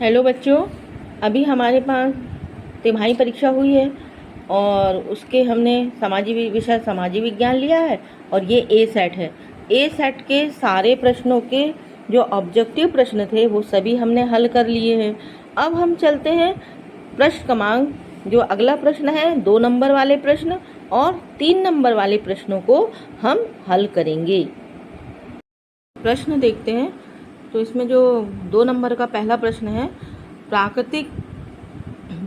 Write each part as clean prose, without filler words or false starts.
Hello बच्चों, अभी हमारे पास तिमाही परीक्षा हुई है और उसके हमने विषय सामाजिक विज्ञान लिया है और ये ए सेट है। ए सेट के सारे प्रश्नों के जो ऑब्जेक्टिव प्रश्न थे वो सभी हमने हल कर लिए हैं। अब हम चलते हैं प्रश्न क्रमांक, जो अगला प्रश्न है 2 नंबर वाले प्रश्न और 3 नंबर वाले प्रश्नों को हम हल करेंगे। प्रश्न देखते हैं। तो इसमें जो 2 नंबर का पहला प्रश्न है, प्राकृतिक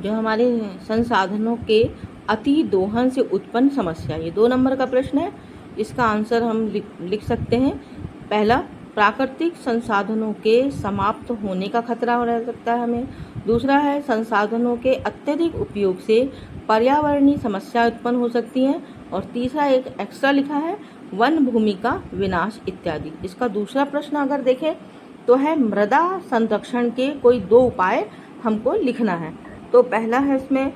जो हमारे संसाधनों के अति दोहन से उत्पन्न समस्या, ये 2 नंबर का प्रश्न है। इसका आंसर हम लिख सकते हैं। पहला, प्राकृतिक संसाधनों के समाप्त होने का खतरा रह सकता है हमें। दूसरा है, संसाधनों के अत्यधिक उपयोग से पर्यावरणीय समस्या उत्पन्न हो सकती हैं। और तीसरा एक एक्स्ट्रा लिखा है, वन भूमि का विनाश इत्यादि। इसका दूसरा प्रश्न अगर देखें तो है, मृदा संरक्षण के कोई 2 उपाय हमको लिखना है। तो पहला है, इसमें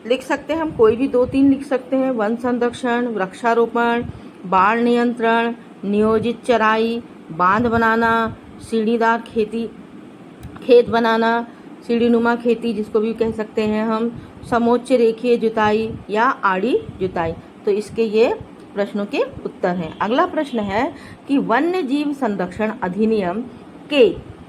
लिख सकते हैं हम कोई भी 2-3 लिख सकते हैं। वन संरक्षण, वृक्षारोपण, बाढ़ नियंत्रण, नियोजित चराई, बांध बनाना, सीढ़ीदार खेत बनाना, सीढ़ीनुमा खेती जिसको भी कह सकते हैं हम, समोच्च रेखीय जुताई या आड़ी जुताई। तो इसके ये प्रश्नों के उत्तर हैं। अगला प्रश्न है कि वन्य जीव संरक्षण अधिनियम के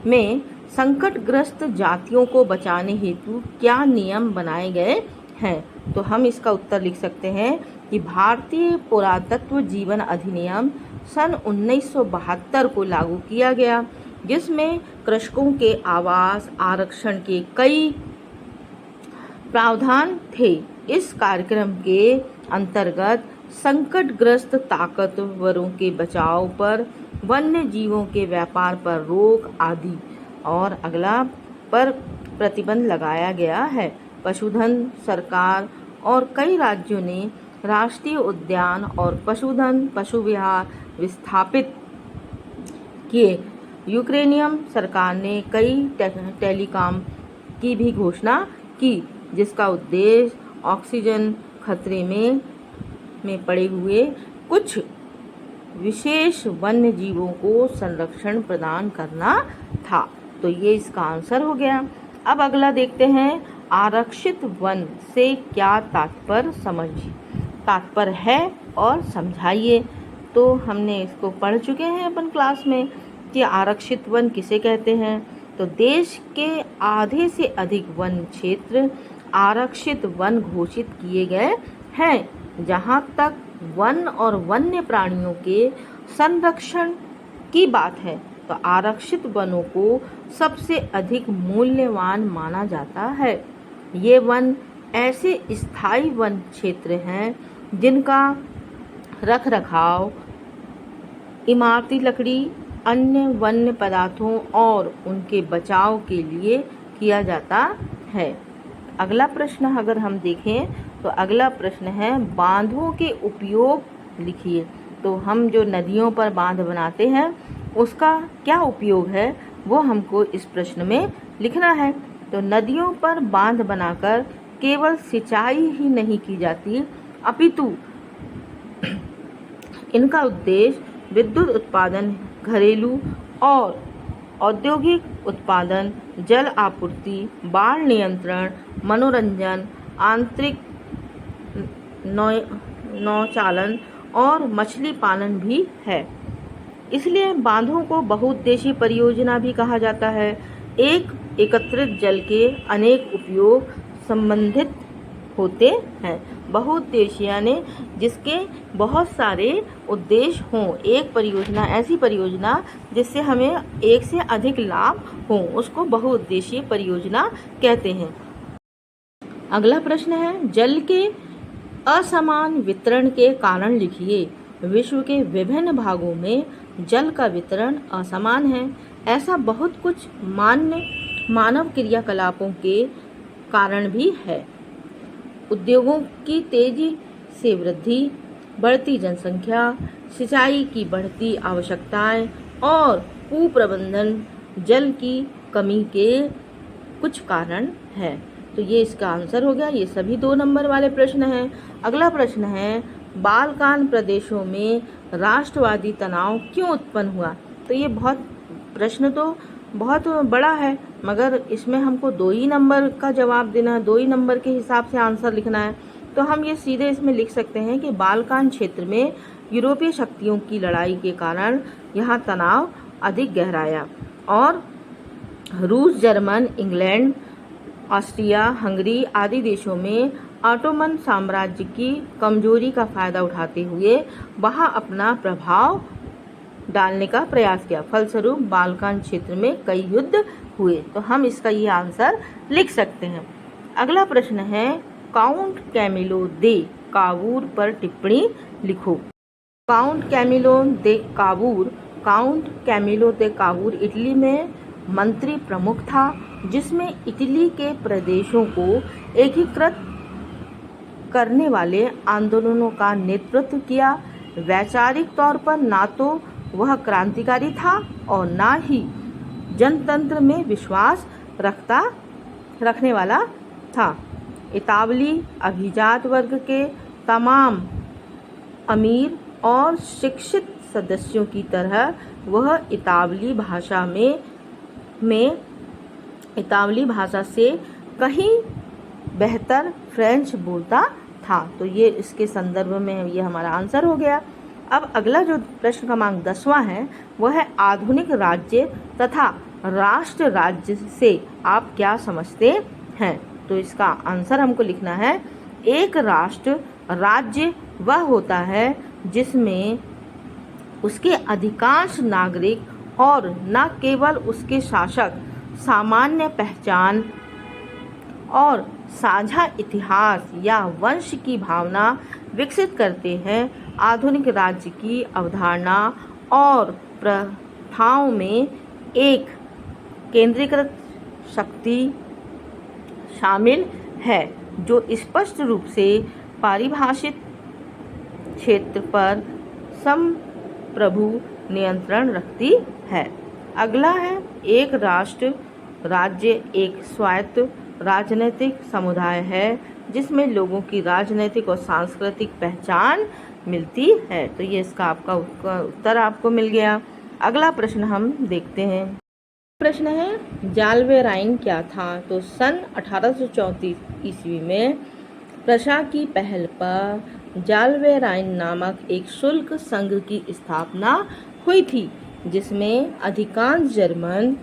में संकटग्रस्त जातियों को बचाने हेतु क्या नियम बनाए गए हैं। तो हम इसका उत्तर लिख सकते हैं कि भारतीय पुरातत्व जीवन अधिनियम सन 1972 को लागू किया गया, जिसमें कृषकों के आवास आरक्षण के कई प्रावधान थे। इस कार्यक्रम के अंतर्गत संकटग्रस्त ताकतवरों के बचाव पर, वन्य जीवों के व्यापार पर रोक आदि और अगला पर प्रतिबंध लगाया गया है। पशुधन सरकार और कई राज्यों ने राष्ट्रीय उद्यान और पशु विहार विस्थापित किए। यूक्रेनियम सरकार ने कई टेलीकॉम की भी घोषणा की, जिसका उद्देश्य ऑक्सीजन खतरे में पड़े हुए कुछ विशेष वन्य जीवों को संरक्षण प्रदान करना था। तो ये इसका आंसर हो गया। अब अगला देखते हैं, आरक्षित वन से क्या तात्पर्य है और समझाइए। तो हमने इसको पढ़ चुके हैं अपन क्लास में कि आरक्षित वन किसे कहते हैं। तो देश के आधे से अधिक वन क्षेत्र आरक्षित वन घोषित किए गए हैं। जहाँ तक वन और वन्य प्राणियों के संरक्षण की बात है, तो आरक्षित वनों को सबसे अधिक मूल्यवान माना जाता है। ये वन ऐसे स्थायी वन क्षेत्र हैं जिनका रखरखाव इमारती लकड़ी, अन्य वन्य पदार्थों और उनके बचाव के लिए किया जाता है। अगला प्रश्न अगर हम देखें तो अगला प्रश्न है, बांधों के उपयोग लिखिए। तो हम जो नदियों पर बांध बनाते हैं उसका क्या उपयोग है वो हमको इस प्रश्न में लिखना है। तो नदियों पर बांध बनाकर केवल सिंचाई ही नहीं की जाती, अपितु इनका उद्देश्य विद्युत उत्पादन, घरेलू और औद्योगिक उत्पादन, जल आपूर्ति, बाढ़ नियंत्रण, मनोरंजन, आंतरिक नौचालन और मछली पालन भी है। इसलिए बांधों को बहुउद्देशीय परियोजना भी कहा जाता है। एक एकत्रित जल के अनेक उपयोग संबंधित होते हैं। बहुउद्देशीय यानी जिसके बहुत सारे उद्देश्य हों। एक परियोजना ऐसी परियोजना जिससे हमें एक से अधिक लाभ हों, उसको बहुउद्देशीय परियोजना कहते हैं। अगला प्रश्न है, जल के असमान वितरण के कारण लिखिए। विश्व के विभिन्न भागों में जल का वितरण असमान है। ऐसा बहुत कुछ मानव क्रियाकलापों के कारण भी है। उद्योगों की तेजी से वृद्धि, बढ़ती जनसंख्या, सिंचाई की बढ़ती आवश्यकताएं और कुप्रबंधन जल की कमी के कुछ कारण है। तो ये इसका आंसर हो गया। ये सभी 2 नंबर वाले प्रश्न हैं। अगला प्रश्न है, बाल्कान प्रदेशों में राष्ट्रवादी तनाव क्यों उत्पन्न हुआ। तो ये बहुत प्रश्न तो बहुत बड़ा है, मगर इसमें हमको 2 ही नंबर का जवाब देना है, 2 ही नंबर के हिसाब से आंसर लिखना है। तो हम ये सीधे इसमें लिख सकते हैं कि बाल्कान क्षेत्र में यूरोपीय शक्तियों की लड़ाई के कारण यहाँ तनाव अधिक गहराया और रूस, जर्मन, इंग्लैंड, ऑस्ट्रिया, हंगरी आदि देशों में ऑटोमन साम्राज्य की कमजोरी का फायदा उठाते हुए वहां अपना प्रभाव डालने का प्रयास किया। फलस्वरूप बाल्कान क्षेत्र में कई युद्ध हुए। तो हम इसका ये आंसर लिख सकते हैं। अगला प्रश्न है, काउंट कैमिलो दे कावूर पर टिप्पणी लिखो। Count Camillo de Cavour Italy में मंत्री प्रमुख था, जिसमें इटली के प्रदेशों को एकीकृत करने वाले आंदोलनों का नेतृत्व किया। वैचारिक तौर पर ना तो वह क्रांतिकारी था और ना ही जनतंत्र में विश्वास रखने वाला था। इतावली अभिजात वर्ग के तमाम अमीर और शिक्षित सदस्यों की तरह वह इतावली भाषा से कहीं बेहतर फ्रेंच बोलता था। तो ये इसके संदर्भ में ये हमारा आंसर हो गया। अब अगला जो प्रश्न क्रमांक 10वां है वह है, आधुनिक राज्य तथा राष्ट्र राज्य से आप क्या समझते हैं। तो इसका आंसर हमको लिखना है, एक राष्ट्र राज्य वह होता है जिसमें उसके अधिकांश नागरिक और न केवल उसके शासक सामान्य पहचान और साझा इतिहास या वंश की भावना विकसित करते हैं। आधुनिक राज्य की अवधारणा और प्रथाओं में एक केंद्रीकृत शक्ति शामिल है जो स्पष्ट रूप से परिभाषित क्षेत्र पर संप्रभु नियंत्रण रखती है। अगला है, एक राष्ट्र राज्य एक स्वायत्त राजनीतिक समुदाय है जिसमें लोगों की राजनीतिक और सांस्कृतिक पहचान मिलती है। तो ये इसका आपका उत्तर आपको मिल गया। अगला प्रश्न हम देखते हैं। प्रश्न है, जाल्वे राइन क्या था। तो सन 1834 ईस्वी में प्रशा की पहल पर जाल्वे राइन नामक एक शुल्क संघ की स्थापना हुई थी, जिसमें अधिकांश जर्मन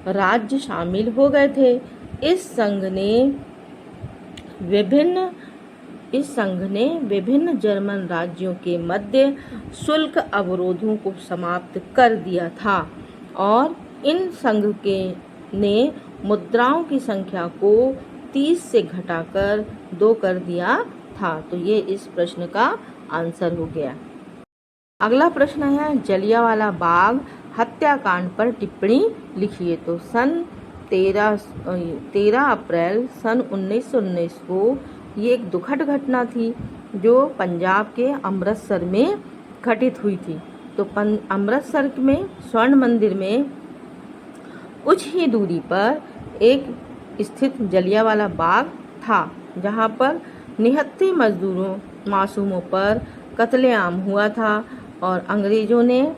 राज्य शामिल हो गए थे। इस संघ ने विभिन्न जर्मन राज्यों के मध्य शुल्क अवरोधों को समाप्त कर दिया था और इन संघ ने मुद्राओं की संख्या को 30 से घटाकर 2 कर दिया था। तो ये इस प्रश्न का आंसर हो गया। अगला प्रश्न है, जलियांवाला बाग हत्याकांड पर टिप्पणी लिखिए। तो सन 13 अप्रैल सन 1919 को ये एक दुखद घटना थी जो पंजाब के अमृतसर में घटित हुई थी। तो अमृतसर में स्वर्ण मंदिर में कुछ ही दूरी पर एक स्थित जलियांवाला बाग था, जहां पर निहत्थे मासूमों पर कत्लेआम हुआ था और अंग्रेजों ने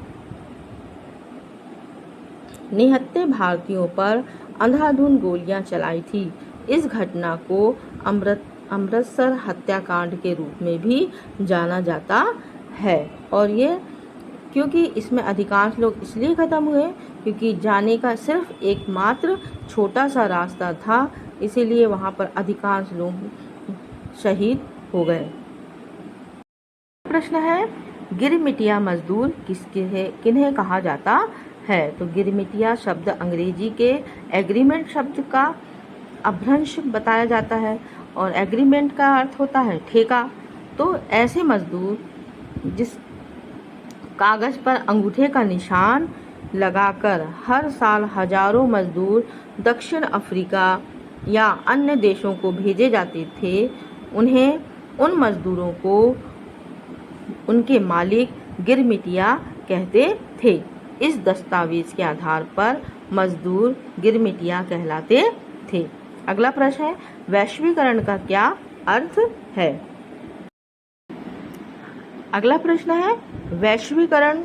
निहत्थे भारतीयों पर अंधाधुंध गोलियां चलाई थी। इस घटना को अमृतसर हत्याकांड के रूप में भी जाना जाता है और ये क्योंकि इसमें अधिकांश लोग इसलिए खत्म हुए क्योंकि जाने का सिर्फ एकमात्र छोटा सा रास्ता था, इसीलिए वहां पर अधिकांश लोग शहीद हो गए। प्रश्न है, गिरमिटिया मजदूर किन्हें कहा जाता है। तो गिरमिटिया शब्द अंग्रेजी के एग्रीमेंट शब्द का अपभ्रंश बताया जाता है और एग्रीमेंट का अर्थ होता है ठेका। तो ऐसे मजदूर जिस कागज पर अंगूठे का निशान लगाकर हर साल हजारों मजदूर दक्षिण अफ्रीका या अन्य देशों को भेजे जाते थे, उन मजदूरों को उनके मालिक गिरमिटिया कहते थे। इस दस्तावेज के आधार पर मजदूर गिरमिटिया कहलाते थे। अगला प्रश्न है, वैश्वीकरण का क्या अर्थ है। अगला प्रश्न है, वैश्वीकरण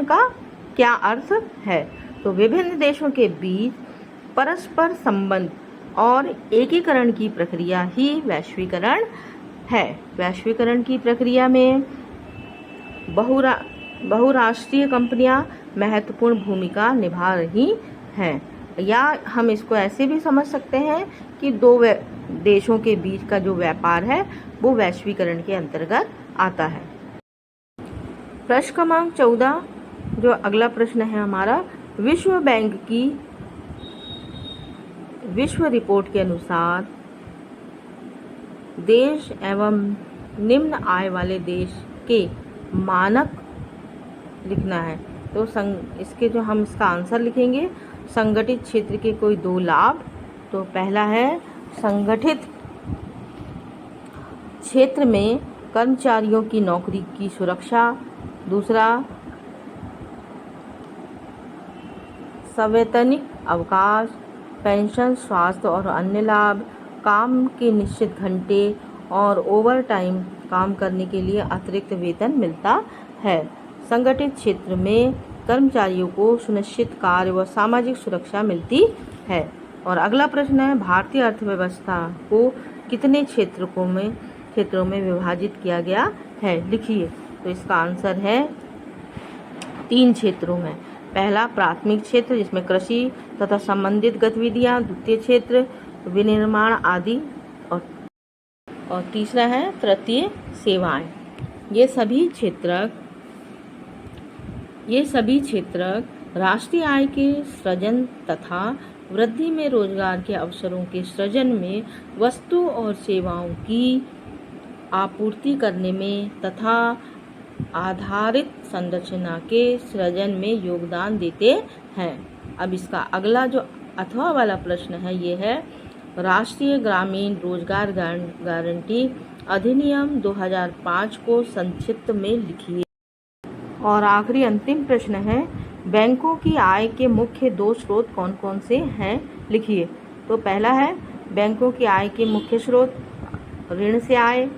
का क्या अर्थ है? तो विभिन्न देशों के बीच परस्पर संबंध और एकीकरण की प्रक्रिया ही वैश्वीकरण है। वैश्वीकरण की प्रक्रिया में बहुराष्ट्रीय कंपनियां महत्वपूर्ण भूमिका निभा रही हैं, या हम इसको ऐसे भी समझ सकते हैं कि दो देशों के बीच का जो व्यापार है वो वैश्वीकरण के अंतर्गत आता है। प्रश्न क्रमांक 14, जो अगला प्रश्न है हमारा, विश्व बैंक की विश्व रिपोर्ट के अनुसार देश एवं निम्न आय वाले देश के मानक लिखना है। तो इसके जो हम इसका आंसर लिखेंगे, संगठित क्षेत्र के कोई 2 लाभ। तो पहला है संगठित क्षेत्र में कर्मचारियों की नौकरी की सुरक्षा। दूसरा, सवैतनिक अवकाश, पेंशन, स्वास्थ्य और अन्य लाभ, काम के निश्चित घंटे और ओवर टाइम काम करने के लिए अतिरिक्त वेतन मिलता है। संगठित क्षेत्र में कर्मचारियों को सुनिश्चित कार्य व सामाजिक सुरक्षा मिलती है। और अगला प्रश्न है, भारतीय अर्थव्यवस्था को कितने क्षेत्रों में विभाजित किया गया है? लिखिए। तो इसका आंसर है 3 क्षेत्रों में। पहला प्राथमिक क्षेत्र, जिसमें कृषि तथा संबंधित गतिविधियां, द्वितीय क्षेत्र विनिर्माण आदि, और तीसरा है तृतीय सेवाएं। ये सभी क्षेत्रक राष्ट्रीय आय के सृजन तथा वृद्धि में रोजगार के अवसरों के सृजन में, वस्तु और सेवाओं की आपूर्ति करने में तथा आधारित संरचना के सृजन में योगदान देते हैं। अब इसका अगला जो अथवा वाला प्रश्न है, ये है राष्ट्रीय ग्रामीण रोजगार गारंटी अधिनियम 2005 को संक्षिप्त में लिखिए। और आखिरी अंतिम प्रश्न है, बैंकों की आय के मुख्य 2 स्रोत कौन कौन से हैं? लिखिए। तो पहला है, बैंकों की आय के मुख्य स्रोत ऋण से आय,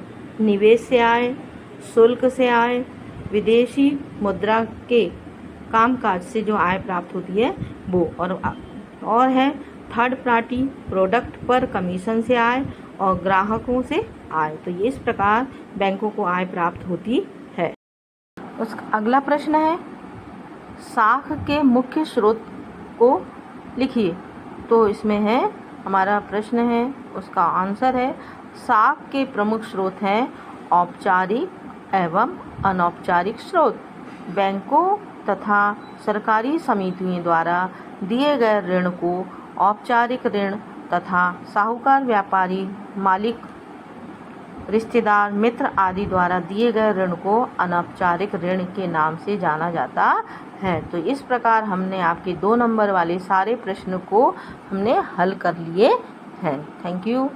निवेश से आय, शुल्क से आय, विदेशी मुद्रा के कामकाज से जो आय प्राप्त होती है वो, और है थर्ड पार्टी प्रोडक्ट पर कमीशन से आय और ग्राहकों से आय। तो ये इस प्रकार बैंकों को आय प्राप्त होती है। अगला प्रश्न है, साख के मुख्य स्रोत को लिखिए। तो इसमें है हमारा प्रश्न है, उसका आंसर है, साख के प्रमुख स्रोत हैं औपचारिक एवं अनौपचारिक स्रोत। बैंकों तथा सरकारी समितियों द्वारा दिए गए ऋण को औपचारिक ऋण तथा साहूकार, व्यापारी, मालिक, रिश्तेदार, मित्र आदि द्वारा दिए गए ऋण को अनौपचारिक ऋण के नाम से जाना जाता है। तो इस प्रकार हमने आपके 2 नंबर वाले सारे प्रश्न को हमने हल कर लिए हैं। Thank you.